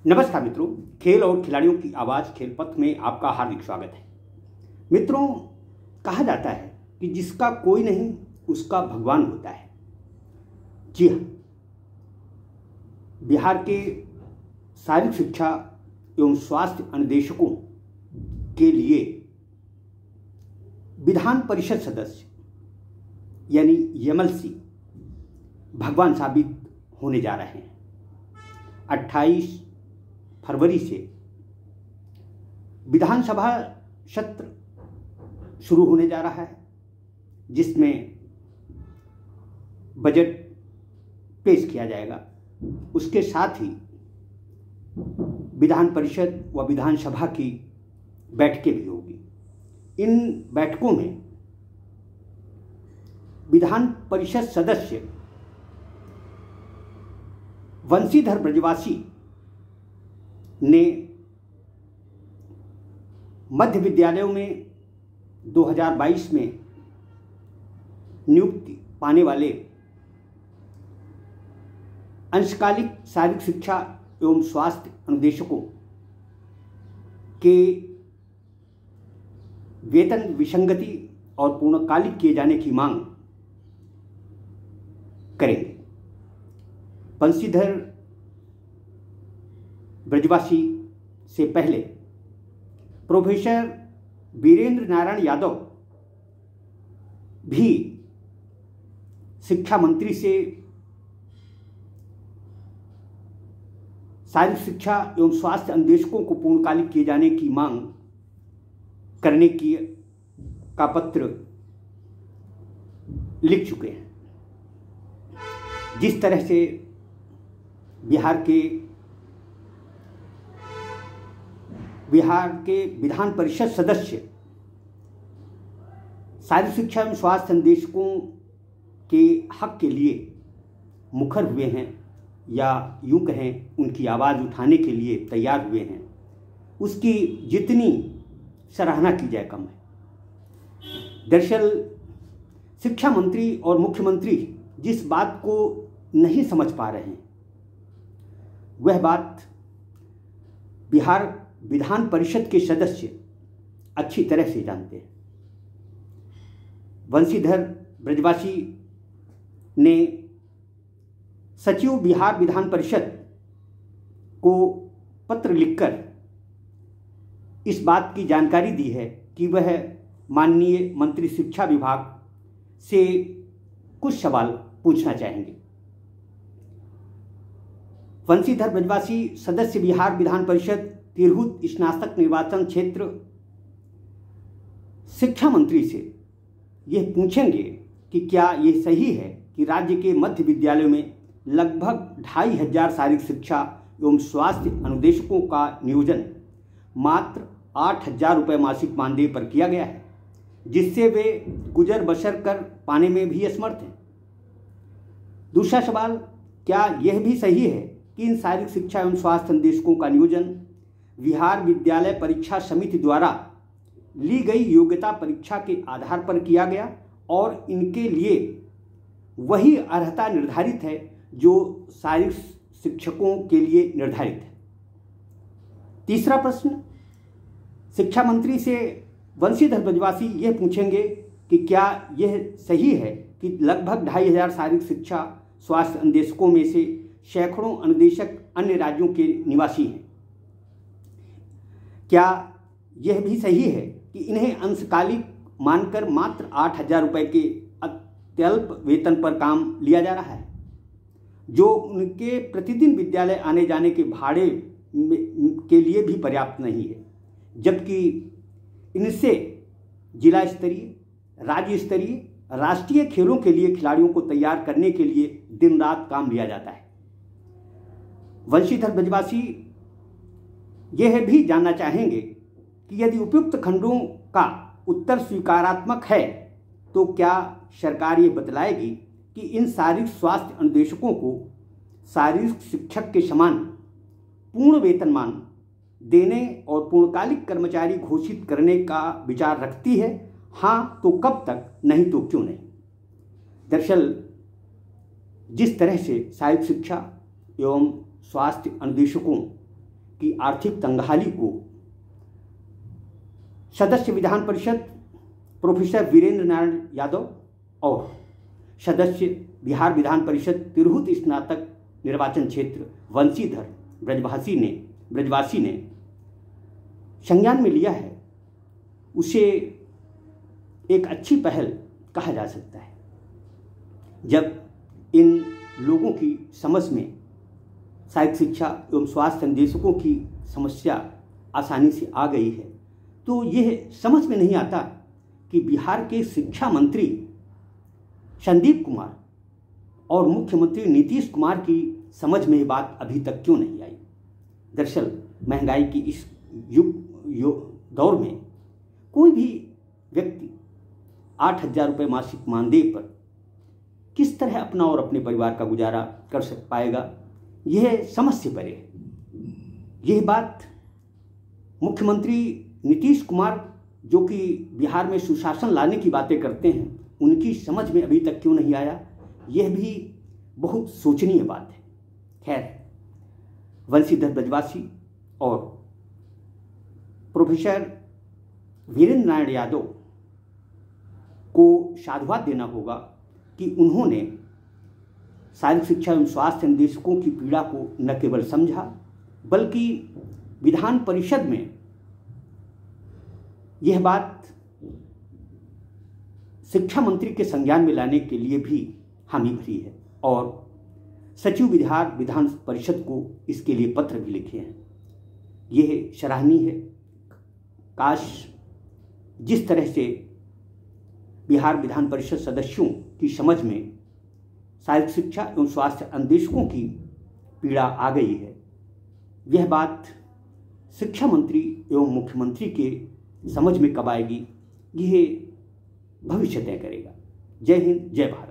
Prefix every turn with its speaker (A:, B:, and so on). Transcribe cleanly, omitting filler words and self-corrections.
A: नमस्कार मित्रों, खेल और खिलाड़ियों की आवाज़ खेल पथ में आपका हार्दिक स्वागत है। मित्रों, कहा जाता है कि जिसका कोई नहीं उसका भगवान होता है। जी हाँ, बिहार के शारीरिक शिक्षा एवं स्वास्थ्य अनुदेशकों के लिए विधान परिषद सदस्य यानी एमएलसी भगवान साबित होने जा रहे हैं। 28 फरवरी से विधानसभा सत्र शुरू होने जा रहा है, जिसमें बजट पेश किया जाएगा। उसके साथ ही विधान परिषद व विधानसभा की बैठकें भी होगी। इन बैठकों में विधान परिषद सदस्य वंशीधर ब्रजवासी ने मध्य विद्यालयों में 2022 में नियुक्ति पाने वाले अंशकालिक शारीरिक शिक्षा एवं स्वास्थ्य अनुदेशकों के वेतन विसंगति और पूर्णकालिक किए जाने की मांग करेंगे। बंशीधर ब्रजवासी से पहले प्रोफेसर वीरेंद्र नारायण यादव भी शिक्षा मंत्री से शारीरिक शिक्षा एवं स्वास्थ्य अनुदेशकों को पूर्णकालिक किए जाने की मांग करने का पत्र लिख चुके हैं। जिस तरह से बिहार के विधान परिषद सदस्य शारीरिक शिक्षा एवं स्वास्थ्य अनुदेशकों के हक के लिए मुखर हुए हैं, या यूं कहें उनकी आवाज़ उठाने के लिए तैयार हुए हैं, उसकी जितनी सराहना की जाए कम है। दरअसल शिक्षा मंत्री और मुख्यमंत्री जिस बात को नहीं समझ पा रहे हैं, वह बात बिहार विधान परिषद के सदस्य अच्छी तरह से जानते हैं। वंशीधर ब्रजवासी ने सचिव बिहार विधान परिषद को पत्र लिखकर इस बात की जानकारी दी है कि वह माननीय मंत्री शिक्षा विभाग से कुछ सवाल पूछना चाहेंगे। वंशीधर ब्रजवासी सदस्य बिहार विधान परिषद तिरहुत स्नातक निर्वाचन क्षेत्र शिक्षा मंत्री से यह पूछेंगे कि क्या यह सही है कि राज्य के मध्य विद्यालयों में लगभग 2500 शारीरिक शिक्षा एवं स्वास्थ्य अनुदेशकों का नियोजन मात्र 8000 रुपये मासिक मानदेय पर किया गया है, जिससे वे गुजर बसर कर पाने में भी असमर्थ हैं। दूसरा सवाल, क्या यह भी सही है कि इन शारीरिक शिक्षा एवं स्वास्थ्य अनुदेशकों का नियोजन बिहार विद्यालय परीक्षा समिति द्वारा ली गई योग्यता परीक्षा के आधार पर किया गया और इनके लिए वही अर्हता निर्धारित है जो शारीरिक शिक्षकों के लिए निर्धारित है। तीसरा प्रश्न, शिक्षा मंत्री से वंशीधर ब्रजवासी यह पूछेंगे कि क्या यह सही है कि लगभग 2500 शारीरिक शिक्षा स्वास्थ्य अनुदेशकों में से सैकड़ों अनुदेशक अन्य राज्यों के निवासी हैं। क्या यह भी सही है कि इन्हें अंशकालिक मानकर मात्र 8000 रुपये के अत्यल्प वेतन पर काम लिया जा रहा है, जो उनके प्रतिदिन विद्यालय आने जाने के भाड़े के लिए भी पर्याप्त नहीं है, जबकि इनसे जिला स्तरीय, राज्य स्तरीय, राष्ट्रीय खेलों के लिए खिलाड़ियों को तैयार करने के लिए दिन रात काम लिया जाता है। वंशीधर ब्रजवासी यह भी जानना चाहेंगे कि यदि उपयुक्त खंडों का उत्तर स्वीकारात्मक है तो क्या सरकार ये बतलाएगी कि इन शारीरिक स्वास्थ्य अनुदेशकों को शारीरिक शिक्षक के समान पूर्ण वेतनमान देने और पूर्णकालिक कर्मचारी घोषित करने का विचार रखती है। हाँ तो कब तक, नहीं तो क्यों नहीं। दरअसल जिस तरह से शारीरिक शिक्षा एवं स्वास्थ्य अनुदेशकों की आर्थिक तंगहाली को सदस्य विधान परिषद प्रोफेसर वीरेंद्र नारायण यादव और सदस्य बिहार विधान परिषद तिरहुत स्नातक निर्वाचन क्षेत्र वंशीधर ब्रजवासी ने संज्ञान में लिया है, उसे एक अच्छी पहल कहा जा सकता है। जब इन लोगों की समझ में सहायक शिक्षा एवं स्वास्थ्य संदेशकों की समस्या आसानी से आ गई है, तो यह समझ में नहीं आता कि बिहार के शिक्षा मंत्री संदीप कुमार और मुख्यमंत्री नीतीश कुमार की समझ में ये बात अभी तक क्यों नहीं आई। दरअसल महंगाई की इस दौर में कोई भी व्यक्ति 8,000 रुपये मासिक मानदेय पर किस तरह अपना और अपने परिवार का गुजारा कर पाएगा, यह समझ से परे है। यह बात मुख्यमंत्री नीतीश कुमार जो कि बिहार में सुशासन लाने की बातें करते हैं, उनकी समझ में अभी तक क्यों नहीं आया, यह भी बहुत सोचनीय बात है। खैर, वंशीधर ब्रजवासी और प्रोफेसर वीरेंद्र नारायण यादव को साधुवाद देना होगा कि उन्होंने शारीरिक शिक्षा एवं स्वास्थ्य निदेशकों की पीड़ा को न केवल समझा, बल्कि विधान परिषद में यह बात शिक्षा मंत्री के संज्ञान में लाने के लिए भी हामी भरी है और सचिव विधान परिषद को इसके लिए पत्र भी लिखे हैं। यह सराहनीय है। काश जिस तरह से बिहार विधान परिषद सदस्यों की समझ में शारीरिक शिक्षा एवं स्वास्थ्य अन्वेषकों की पीड़ा आ गई है, यह बात शिक्षा मंत्री एवं मुख्यमंत्री के समझ में कब आएगी, यह भविष्य तय करेगा। जय हिंद, जय भारत।